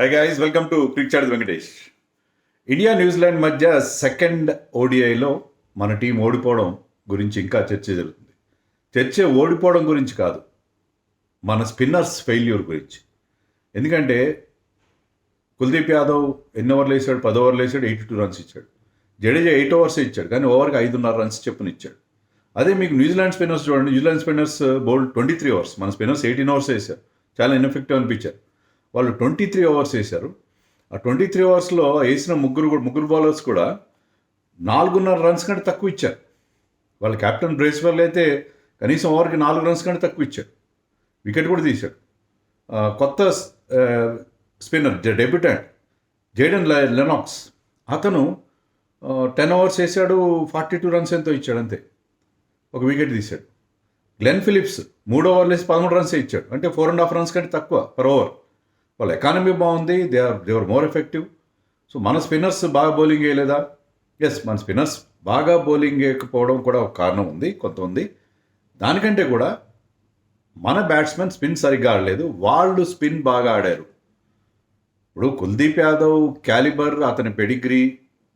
High guys, welcome to crick chat Venkatesh. India న్యూజిలాండ్ Zealand second ఓడిఐలో మన టీం ఓడిపోవడం గురించి ఇంకా చర్చ జరుగుతుంది. చర్చ ఓడిపోవడం గురించి కాదు, మన స్పిన్నర్స్ ఫెయిల్యూర్ గురించి. ఎందుకంటే కుల్దీప్ యాదవ్ ఎన్ని ఓవర్లు వేసాడు? 10 ఓవర్లు వేసాడు, 82 రన్స్ ఇచ్చాడు. జడేజా 8 ఓవర్స్ ఇచ్చాడు, కానీ ఓవర్కి 5.5 రన్స్ చెప్పుని ఇచ్చాడు. అదే మీకు న్యూజిలాండ్ స్పిన్నర్స్ చూడండి, న్యూజిలాండ్ స్పిన్నర్స్ బౌల్డ్ 23 ఓవర్స్, మన స్పిన్నర్స్ 18 ఓవర్స్ వేశారు, చాలా ఇన్ఎఫెక్టివ్ అనిపించారు. వాళ్ళు 23 ఓవర్స్ వేశారు. ఆ 23 ఓవర్స్లో వేసిన ముగ్గురు బౌలర్స్ కూడా 4.5 రన్స్ కంటే తక్కువ ఇచ్చారు. వాళ్ళ కెప్టెన్ బ్రేస్వెల్ అయితే కనీసం ఓవర్కి 4 రన్స్ కంటే తక్కువ ఇచ్చాడు, వికెట్ కూడా తీశాడు. కొత్త స్పిన్నర్ డెబ్యూటెంట్ జేడెన్ లెనాక్స్, అతను 10 ఓవర్స్ వేసాడు, 42 రన్స్ ఎంతో ఇచ్చాడు, అంతే, ఒక వికెట్ తీశాడు. గ్లెన్ ఫిలిప్స్ 3 ఓవర్లు వేసి 13 రన్స్ ఇచ్చాడు, అంటే 4.5 రన్స్ కంటే తక్కువ పర్ ఓవర్. వాళ్ళ ఎకానమీ బాగుంది, దేవర్ మోర్ ఎఫెక్టివ్. సో మన స్పిన్నర్స్ బాగా బౌలింగ్ వేయలేదా? ఎస్, మన స్పిన్నర్స్ బాగా బౌలింగ్ వేయకపోవడం కూడా ఒక కారణం ఉంది, కొంత ఉంది. దానికంటే కూడా మన బ్యాట్స్మెన్ స్పిన్ సరిగ్గా ఆడలేదు, వాళ్ళు స్పిన్ బాగా ఆడారు. ఇప్పుడు కుల్దీప్ యాదవ్ క్యాలిబర్, అతని పెడిగ్రీ,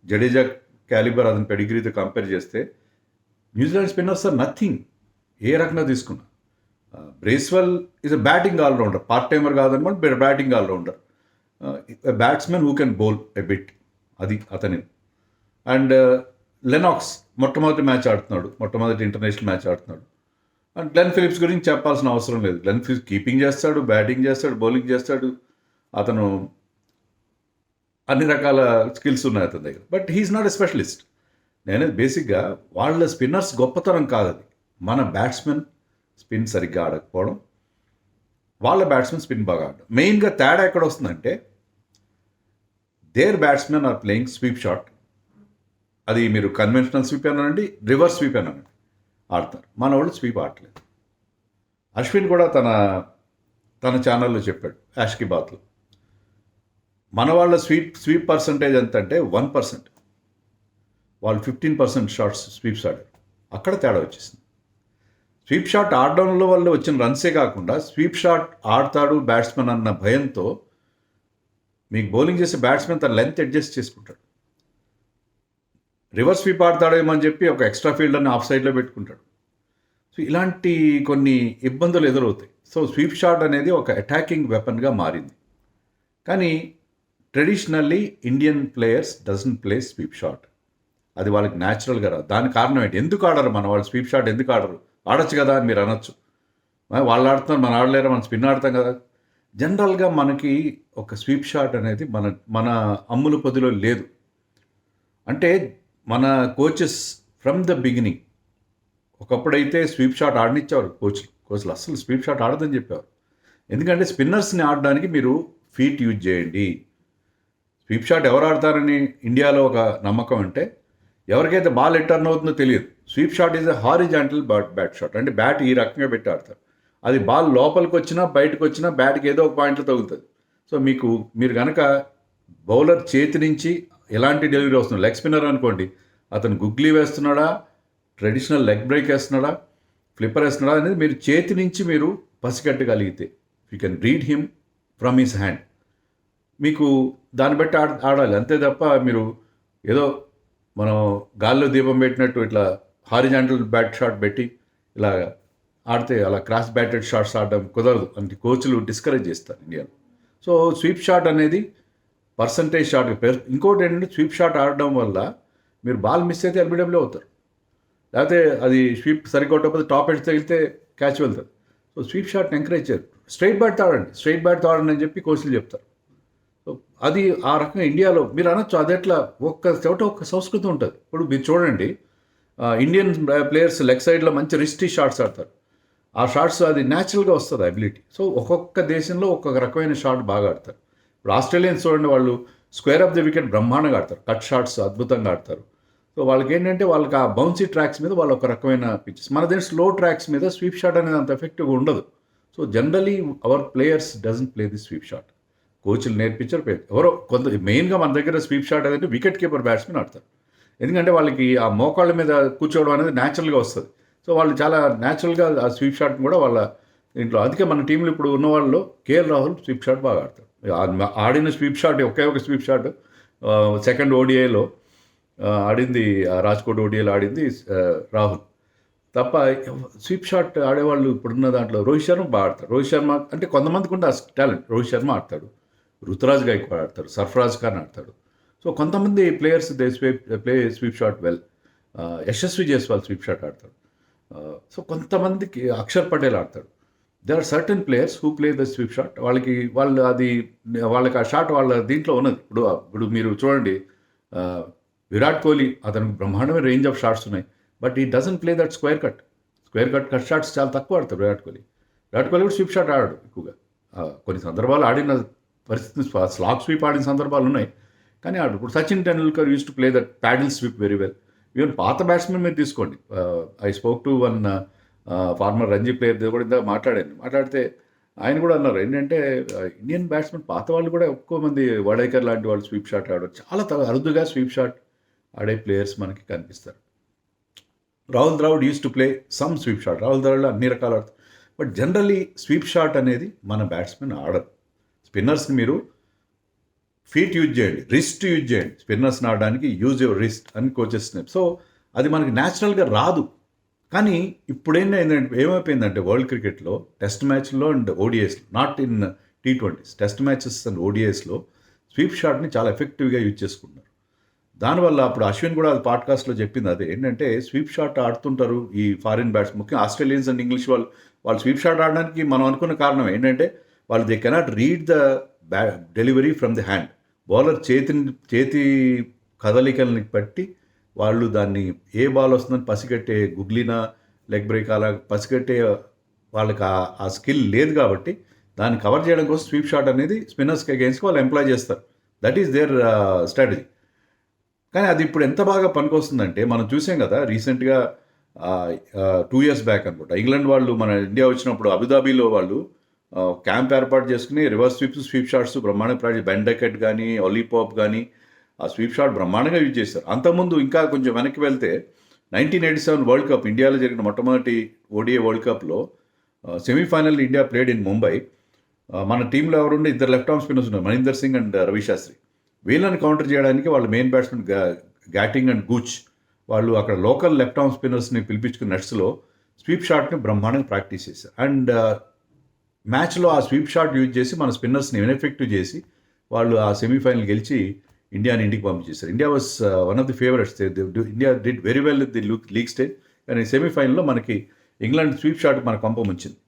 జడేజా క్యాలిబర్ అతని పెడిగ్రీతో కంపేర్ చేస్తే న్యూజిలాండ్ స్పిన్నర్స్ ఆర్ నథింగ్. ఏ రకంగా తీసుకున్నా Bracewell is a batting allrounder, part timer కాదనమాట, batting allrounder, batsmen who can bowl a bit, అది అతని. అండ్ లెనాక్స్ మొట్టమొదటి మ్యాచ్ ఆడుతున్నాడు, మొట్టమొదటి ఇంటర్నేషనల్ మ్యాచ్ ఆడుతున్నాడు. అండ్ గ్లెన్ ఫిలిప్స్ గురించి చెప్పాల్సిన అవసరం లేదు. గ్లెన్ ఫిలిప్స్ కీపింగ్ చేస్తాడు, బ్యాటింగ్ చేస్తాడు, బౌలింగ్ చేస్తాడు, అతను అన్ని రకాల స్కిల్స్ ఉన్నాయి అతని దగ్గర. But he's not a specialist. నేను బేసిక్గా వాళ్ళ స్పిన్నర్స్ గొప్పతనం కాదు, అది మన బ్యాట్స్మెన్ స్పిన్ సరిగ్గా ఆడకపోవడం, వాళ్ళ బ్యాట్స్మెన్ స్పిన్ బాగా ఆడడం. మెయిన్గా తేడా ఎక్కడ వస్తుందంటే there batsmen are playing sweep shot. అది మీరు కన్వెన్షనల్ స్వీప్ అనండి, రివర్స్ స్వీప్ అనండి, ఆడతారు. మన వాళ్ళు స్వీప్ ఆడలేదు. అశ్విన్ కూడా తన ఛానల్లో చెప్పాడు, యాష్కి బాత్లో, మన వాళ్ళ స్వీప్ పర్సంటేజ్ ఎంత అంటే 1%, వాళ్ళు 15% షాట్స్ స్వీప్స్ ఆడారు. అక్కడ తేడా వచ్చేసింది. స్వీప్ షాట్ ఆడడంలో వల్ల వచ్చిన రన్సే కాకుండా స్వీప్ షాట్ ఆడతాడు బ్యాట్స్మెన్ అన్న భయంతో మీకు బౌలింగ్ చేసే బ్యాట్స్మెన్ తన లెంత్ అడ్జస్ట్ చేసుకుంటాడు. రివర్స్ స్వీప్ ఆడతాడేమో అని చెప్పి ఒక ఎక్స్ట్రా ఫీల్డర్ని ఆఫ్ సైడ్లో పెట్టుకుంటాడు. సో ఇలాంటి కొన్ని ఇబ్బందులు ఎదురవుతాయి. సో స్వీప్ షాట్ అనేది ఒక అటాకింగ్ వెపన్గా మారింది. కానీ traditionally Indian players doesn't play sweep shot. అది వాళ్ళకి న్యాచురల్గా రాదు. దానికి కారణం ఏంటి? ఎందుకు ఆడరు మన వాళ్ళు స్వీప్ షాట్? ఎందుకు ఆడరు? ఆడొచ్చు కదా అని మీరు అనొచ్చు. వాళ్ళు ఆడుతున్నారు, మనం ఆడలేరా, మనం స్పిన్ ఆడతాం కదా. జనరల్గా మనకి ఒక స్వీప్ షాట్ అనేది మన అమ్ముల పొదిలో లేదు. అంటే మన కోచెస్ ఫ్రమ్ ద బిగినింగ్, ఒకప్పుడైతే స్వీప్ షాట్ ఆడనిచ్చేవారు కోచ్లు అస్సలు స్వీప్ షాట్ ఆడదని చెప్పేవారు. ఎందుకంటే స్పిన్నర్స్ని ఆడడానికి మీరు ఫీట్ యూజ్ చేయండి. స్వీప్ షాట్ ఎవరు ఆడతారని ఇండియాలో ఒక నమ్మకం అంటే, ఎవరికైతే బాల్ టర్న్ అవుతుందో తెలియదు. Sweep shot is a horizontal bat shot, అంటే బ్యాట్ ఈ రకంగా పెట్టి ఆడతారు. అది బాల్ లోపలికి వచ్చినా బయటకు వచ్చినా బ్యాట్కి ఏదో ఒక పాయింట్లో తగులుతుంది. సో మీరు కనుక బౌలర్ చేతి నుంచి ఎలాంటి డెలివరీ వస్తుంది, లెగ్ స్పిన్నర్ అనుకోండి, అతను గుగ్లీ వేస్తున్నాడా, ట్రెడిషనల్ లెగ్ బ్రేక్ వేస్తున్నాడా, ఫ్లిప్పర్ వేస్తున్నాడా అనేది మీరు చేతి నుంచి మీరు పసిగట్టగలిగితే, you can read him from his hand. మీకు దాన్ని బట్టి ఆడాలి, అంతే తప్ప మీరు ఏదో మనం గాల్లో దీపం పెట్టినట్టు ఇట్లా హారిజాంటల్ బ్యాట్ షాట్ పెట్టి ఇలా ఆడితే, అలా క్రాస్ బ్యాటెడ్ షాట్స్ ఆడడం కుదరదు అంటే కోచ్లు డిస్కరేజ్ చేస్తారు ఇండియాలో. సో స్వీప్ షాట్ అనేది పర్సంటేజ్ షాట్. ఇంకోటి ఏంటంటే స్వీప్ షాట్ ఆడడం వల్ల మీరు బాల్ మిస్ అయితే ఎల్బిడబ్ల్యూ అవుతారు, లేకపోతే అది స్వీప్ సరికొట్టకపోతే టాప్ ఎడ్జ్ తగిలితే క్యాచ్ వెళ్తుంది. సో స్వీప్ షాట్ని ఎంకరేజ్ చేయరు. స్ట్రైట్ బ్యాట్తో ఆడండి అని చెప్పి కోచ్లు చెప్తారు. సో అది ఆ రకంగా ఇండియాలో మీరు అనొచ్చు, అదెట్లా ఒక్క చోట ఒక్క సంస్కృతి ఉంటుంది. ఇప్పుడు మీరు చూడండి, ఇండియన్ ప్లేయర్స్ లెగ్ సైడ్లో మంచి రిస్టీ షాట్స్ ఆడతారు. ఆ షాట్స్ అది న్యాచురల్గా వస్తుంది అబిలిటీ. సో ఒక్కొక్క దేశంలో ఒక్కొక్క రకమైన షాట్ బాగా ఆడతారు. ఇప్పుడు ఆస్ట్రేలియన్స్ చూడండి, వాళ్ళు స్క్వేర్ ఆఫ్ ది వికెట్ బ్రహ్మాండంగా ఆడతారు, కట్ షాట్స్ అద్భుతంగా ఆడతారు. సో వాళ్ళకి ఏంటంటే వాళ్ళకి ఆ బౌన్సీ ట్రాక్స్ మీద వాళ్ళు ఒక రకమైన పిచ్చెస్, మన దగ్గర స్లో ట్రాక్స్ మీద స్వీప్ షాట్ అనేది అంత ఎఫెక్టివ్గా ఉండదు. So generally our players doesn't play the sweep shot. కోచ్లు నేర్పించారు, ఎవరో కొంత. మెయిన్గా మన దగ్గర స్వీప్ షాట్ అనేది వికెట్ కీపర్ బ్యాట్స్మెన్ ఆడతారు. ఎందుకంటే వాళ్ళకి ఆ మోకాళ్ళ మీద కూర్చోవడం అనేది న్యాచురల్గా వస్తుంది. సో వాళ్ళు చాలా న్యాచురల్గా ఆ స్వీప్ షాట్ని కూడా వాళ్ళ దీంట్లో. అందుకే మన టీంలో ఇప్పుడు ఉన్న వాళ్ళు కేఎల్ రాహుల్ స్వీప్ షాట్ బాగా ఆడతాడు. ఆడిన స్వీప్ షాట్ ఒకే ఒక స్వీప్ షాట్ సెకండ్ ఓడిఐలో ఆడింది, రాజ్కోట్ ఓడిఐలో ఆడింది రాహుల్ తప్ప. స్వీప్ షాట్ ఆడేవాళ్ళు ఇప్పుడున్న దాంట్లో రోహిత్ శర్మ బాగా ఆడతాడు. రోహిత్ శర్మ అంటే కొంతమందికి ఉంటే ఆ టాలెంట్. రోహిత్ శర్మ ఆడతాడు, రుతురాజ్ గైక్వాడ్ ఆడతాడు, సర్ఫరాజ్ ఖాన్ ఆడతాడు. సో కొంతమంది players they play sweep shot well. Yashasvi Jaiswal sweep shot ఆడతాడు. సో కొంతమందికి అక్షర్ పటేల్ ఆడతాడు. There are certain players who play the sweep shot. వాళ్ళకి ఆ షాట్ వాళ్ళ దీంట్లో ఉన్నది. ఇప్పుడు మీరు చూడండి, విరాట్ కోహ్లీ అతనికి బ్రహ్మాండమైన రేంజ్ ఆఫ్ షాట్స్ ఉన్నాయి. బట్ ఈ doesn't play that square cut shots చాలా తక్కువ ఆడతాడు విరాట్ కోహ్లీ కూడా స్వీప్ షాట్ ఆడాడు ఎక్కువగా. కొన్ని సందర్భాలు ఆడిన పరిస్థితి స్లాగ్ స్వీప్ ఆడిన సందర్భాలు ఉన్నాయి, కానీ ఆడు. ఇప్పుడు Sachin Tendulkar used to play that paddle sweep very well. Even పాత బ్యాట్స్మెన్ మీరు తీసుకోండి, I spoke to one former Ranji player కూడా ఇంత మాట్లాడితే ఆయన కూడా అన్నారు ఏంటంటే ఇండియన్ బ్యాట్స్మెన్ పాత వాళ్ళు కూడా ఎక్కువ మంది వడేకర్ లాంటి వాళ్ళు స్వీప్ షాట్ ఆడారు. చాలా అరుదుగా స్వీప్ షాట్ ఆడే ప్లేయర్స్ మనకి కనిపిస్తారు. Rahul Dravid use to play some sweep shot. Rahul Dravid అన్ని రకాలు ఆడతారు. బట్ జనరలీ స్వీప్ షాట్ అనేది మన బ్యాట్స్మెన్ ఆడరు. స్పిన్నర్స్ని మీరు ఫీట్ యూజ్ చేయండి, రిస్ట్ యూజ్ చేయండి. స్పిన్నర్స్ని ఆడడానికి యూజ్ యువర్ రిస్ట్ అని కోచెస్. సో అది మనకి న్యాచురల్గా రాదు. కానీ ఇప్పుడు ఏమైపోయిందంటే వరల్డ్ క్రికెట్లో టెస్ట్ మ్యాచ్లో అండ్ ఓడిఐస్లో, not in T20s, test matches and ఓడిఐస్లో స్వీప్ షాట్ని చాలా ఎఫెక్టివ్గా యూజ్ చేసుకుంటున్నారు. దానివల్ల అప్పుడు అశ్విన్ కూడా అది పాడ్కాస్ట్లో చెప్పింది అదే ఏంటంటే స్వీప్ షాట్ ఆడుతుంటారు ఈ ఫారిన్ బ్యాట్స్, ముఖ్యంగా ఆస్ట్రేలియన్స్ అండ్ ఇంగ్లీష్ వాళ్ళు స్వీప్ షాట్ ఆడడానికి మనం అనుకున్న కారణం ఏంటంటే వాళ్ళు they cannot read the delivery from the hand. Bowler చేతి కదలికల్ని బట్టి వాళ్ళు దాన్ని ఏ బాల్ వస్తుందని పసిగట్టే, గుగ్లీనా లెగ్ బ్రేక్ అలా పసిగట్టే వాళ్ళకి ఆ స్కిల్ లేదు. కాబట్టి దాన్ని కవర్ చేయడం కోసం స్వీప్ షాట్ అనేది స్పిన్నర్స్కి అగేన్స్ట్గా వాళ్ళు ఎంప్లాయ్ చేస్తారు. That is their strategy. కానీ అది ఇప్పుడు ఎంత బాగా పనికొస్తుందంటే మనం చూసాం కదా రీసెంట్గా 2 years బ్యాక్ అనుకుంటా, ఇంగ్లాండ్ వాళ్ళు మన ఇండియా వచ్చినప్పుడు అబుదాబీలో వాళ్ళు క్యాంప్ ఏర్పాటు చేసుకుని రివర్స్ స్వీప్ షాట్స్ బ్రహ్మాండంగా ప్రాక్టీస్, బెన్ డకెట్ కానీ ఒలీపాప్ కానీ ఆ స్వీప్ షాట్ బ్రహ్మాండంగా యూజ్ చేస్తారు. అంతకుముందు ఇంకా కొంచెం వెనక్కి వెళ్తే 1987 వరల్డ్ కప్, ఇండియాలో జరిగిన మొట్టమొదటి ఓడిఐ వరల్డ్ కప్లో semi-final India played in Mumbai. మన టీంలో ఎవరుండే 2 లెఫ్ట్ ఆర్మ్ స్పిన్నర్స్ ఉన్నారు, మహేందర్ సింగ్ అండ్ రవి శాస్త్రి. వీళ్ళని కౌంటర్ చేయడానికి వాళ్ళ మెయిన్ బ్యాట్స్మెన్ గ్యాటింగ్ అండ్ గూచ్ వాళ్ళు అక్కడ లోకల్ లెఫ్ట్ ఆర్మ్ స్పిన్నర్స్ని పిలిపించుకున్న నెట్స్లో స్వీప్ షాట్ని బ్రహ్మాండంగా ప్రాక్టీస్ చేశారు. అండ్ మ్యాచ్లో ఆ స్వీప్ షాట్ యూజ్ చేసి మన స్పిన్నర్స్ని ఇన్ఎఫెక్టివ్ చేసి వాళ్ళు ఆ సెమీఫైనల్ గెలిచి ఇండియాని ఇంటికి పంపించేశారు. India was one of the favourites. India did very well with the league stage. కానీ సెమీఫైనల్లో మనకి ఇంగ్లాండ్ స్వీప్ షాట్ మనకు పంపముంచింది.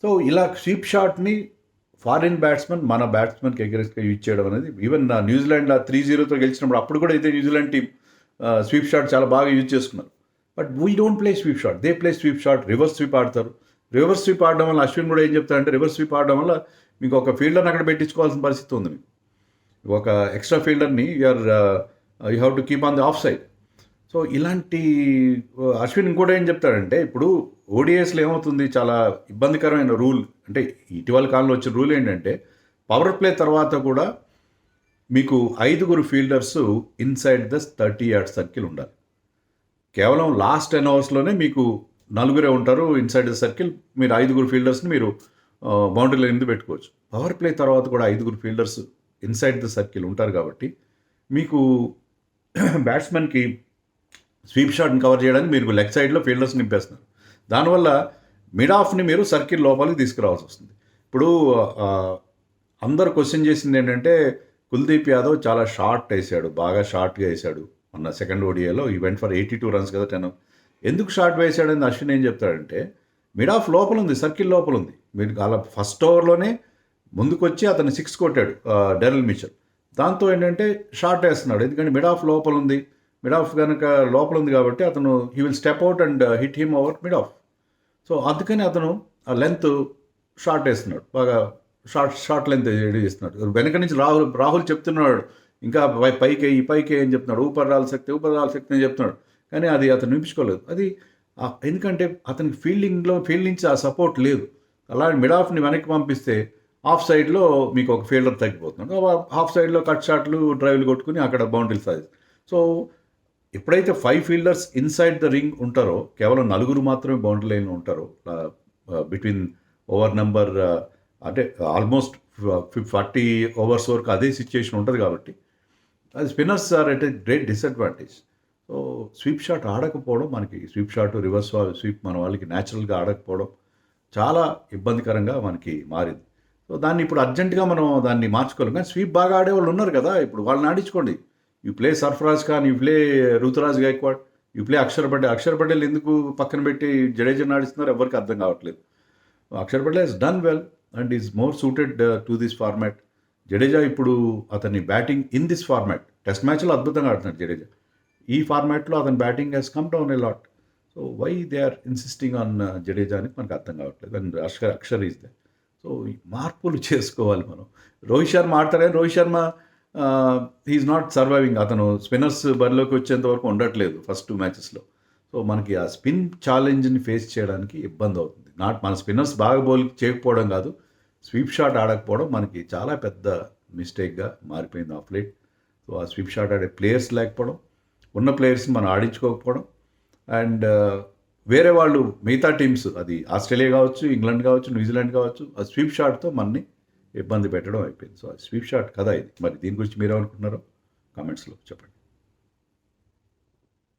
సో ఇలా స్వీప్ షాట్ని ఫారిన్ బ్యాట్స్మెన్ మన బ్యాట్స్మెన్కి ఎగరెస్ట్గా యూజ్ చేయడం అనేది, ఈవెన్ న్యూజిలాండ్ 3-0తో గెలిచినప్పుడు అప్పుడు కూడా అయితే న్యూజిలాండ్ టీం స్వీప్ షాట్ చాలా బాగా యూజ్ చేసుకున్నారు. But we don't play sweep shot, they play sweep shot. Reverse sweep ఆడతారు. రివర్స్ స్వీప్ ఆడడం వల్ల అశ్విన్ కూడా ఏం చెప్తారంటే రివర్స్ స్వీప్ ఆడడం వల్ల మీకు ఒక ఫీల్డర్ని అక్కడ పెట్టించుకోవాల్సిన పరిస్థితి ఉంది. మీకు ఒక ఎక్స్ట్రా ఫీల్డర్ని you have to keep on the off side. So ఇలాంటి అశ్విన్ ఇంకోటి ఏం చెప్తాడంటే ఇప్పుడు ఓడిఐస్లో ఏమవుతుంది, చాలా ఇబ్బందికరమైన రూల్ అంటే ఇటీవల కాలంలో వచ్చిన రూల్ ఏంటంటే పవర్ ప్లే తర్వాత కూడా మీకు 5 fielders inside the 30 yard circle ఉండాలి. కేవలం లాస్ట్ 10 ఓవర్స్లోనే మీకు 4 ఉంటారు ఇన్సైడ్ ద సర్కిల్. మీరు 5 ఫీల్డర్స్ని మీరు బౌండరీ లైన్ మీద పెట్టుకోవచ్చు. పవర్ ప్లే తర్వాత కూడా 5 ఫీల్డర్స్ ఇన్సైడ్ ద సర్కిల్ ఉంటారు కాబట్టి మీకు బ్యాట్స్మెన్కి స్వీప్ షాట్ని కవర్ చేయడానికి మీరు లెగ్ సైడ్లో ఫీల్డర్స్ నింపేస్తున్నారు. దానివల్ల మిడ్ ఆఫ్ని మీరు సర్కిల్ లోపలికి తీసుకురావాల్సి వస్తుంది. ఇప్పుడు అందరు క్వశ్చన్ చేసింది ఏంటంటే కుల్దీప్ యాదవ్ చాలా షార్ట్ వేసాడు, బాగా షార్ట్గా వేసాడు మొన్న సెకండ్ ఓడిఐలో. ఈ వెంట్ ఫర్ 82 runs కదా 10. ఎందుకు షార్ట్ వేసాడని అశ్విన్ ఏం చెప్తాడంటే మిడ్ ఆఫ్ లోపల ఉంది, సర్కిల్ లోపల ఉంది. మీరు అలా ఫస్ట్ ఓవర్లోనే ముందుకు వచ్చి అతను 6 కొట్టాడు డెరెల్ మిచెల్. దాంతో ఏంటంటే షార్ట్ వేస్తున్నాడు, ఎందుకంటే మిడ్ ఆఫ్ లోపల ఉంది. మిడ్ ఆఫ్ కనుక లోపల ఉంది కాబట్టి అతను he will step out and hit him over mid of. So అందుకని అతను ఆ లెంత్ షార్ట్ వేస్తున్నాడు, బాగా షార్ట్ లెంత్ చేస్తున్నాడు. వెనక నుంచి రాహుల్ చెప్తున్నాడు ఇంకా పైకి అని చెప్తున్నాడు, ఊపర్ రాల్ శక్తి అని చెప్తున్నాడు. కానీ అది అతను వినిపించుకోలేదు. అది ఎందుకంటే అతనికి ఫీల్డ్ నుంచి ఆ సపోర్ట్ లేదు. అలా మిడ్ ఆఫ్ని వెనక్కి పంపిస్తే ఆఫ్ సైడ్లో మీకు ఒక ఫీల్డర్ తగ్గిపోతున్నాడు. హాఫ్ సైడ్లో కట్ షాట్లు డ్రైవ్లు కొట్టుకుని అక్కడ బౌండరీలు సాధిస్తారు. సో ఎప్పుడైతే 5 ఫీల్డర్స్ ఇన్సైడ్ ద రింగ్ ఉంటారో, కేవలం 4 మాత్రమే బౌండరీ లైన్లో ఉంటారో, బిట్వీన్ ఓవర్ నెంబర్ అంటే ఆల్మోస్ట్ 40 ఓవర్స్ వరకు అదే సిచ్యుయేషన్ ఉంటుంది కాబట్టి అది spinners are at a great disadvantage. So sweep shot ఆడకపోవడం మనకి స్వీప్ షాట్, రివర్స్ స్వీప్ మన వాళ్ళకి న్యాచురల్గా ఆడకపోవడం చాలా ఇబ్బందికరంగా మనకి మారింది. సో దాన్ని ఇప్పుడు అర్జెంటుగా మనం దాన్ని మార్చుకోలేం. కానీ స్వీప్ బాగా ఆడేవాళ్ళు ఉన్నారు కదా, ఇప్పుడు వాళ్ళని ఆడించుకోండి. You play Sarfaraz Khan, you play Ruturaj Gaikwad, you play Axar Patel ఎందుకు పక్కన పెట్టి జడేజాని ఆడిస్తున్నారు ఎవరికి అర్థం కావట్లేదు. Axar Patel he's done well and is more suited to this format. Jadeja ఇప్పుడు అతని batting in this format, test మ్యాచ్లో అద్భుతంగా ఆడుతున్నాడు జడేజా. ఈ ఫార్మాట్లో అతని batting he's come down a lot. So why they are insisting on Jadeja అని మనకు అర్థం కావట్లేదు. And Axar is there. So ఈ మార్పులు చేసుకోవాలి మనం. రోహిత్ శర్మ ఆడతాడే, Rohit Sharma he is not surviving. అతను స్పిన్నర్స్ బరిలోకి వచ్చేంత వరకు ఉండట్లేదు ఫస్ట్ 2 మ్యాచెస్లో. సో మనకి ఆ స్పిన్ ఛాలెంజ్ని ఫేస్ చేయడానికి ఇబ్బంది అవుతుంది. మన స్పిన్నర్స్ బాగా బౌల్ చేయకపోవడం కాదు, స్వీప్ షాట్ ఆడకపోవడం మనకి చాలా పెద్ద మిస్టేక్గా మారిపోయింది ఆఫ్ లేట్. సో ఆ స్వీప్ షాట్ ఆడే ప్లేయర్స్ లేకపోవడం, ఉన్న ప్లేయర్స్ని మనం ఆడించుకోకపోవడం, అండ్ వేరే వాళ్ళు మిగతా టీమ్స్, అది ఆస్ట్రేలియా కావచ్చు, ఇంగ్లాండ్ కావచ్చు, న్యూజిలాండ్ కావచ్చు, ఆ స్వీప్ షాట్తో మనని ఇబ్బంది పెట్టడం అయిపోయింది. సో ఆ స్వీప్ షాట్ కదా ఇది. మరి దీని గురించి మీరేమనుకుంటున్నారో కామెంట్స్లో చెప్పండి.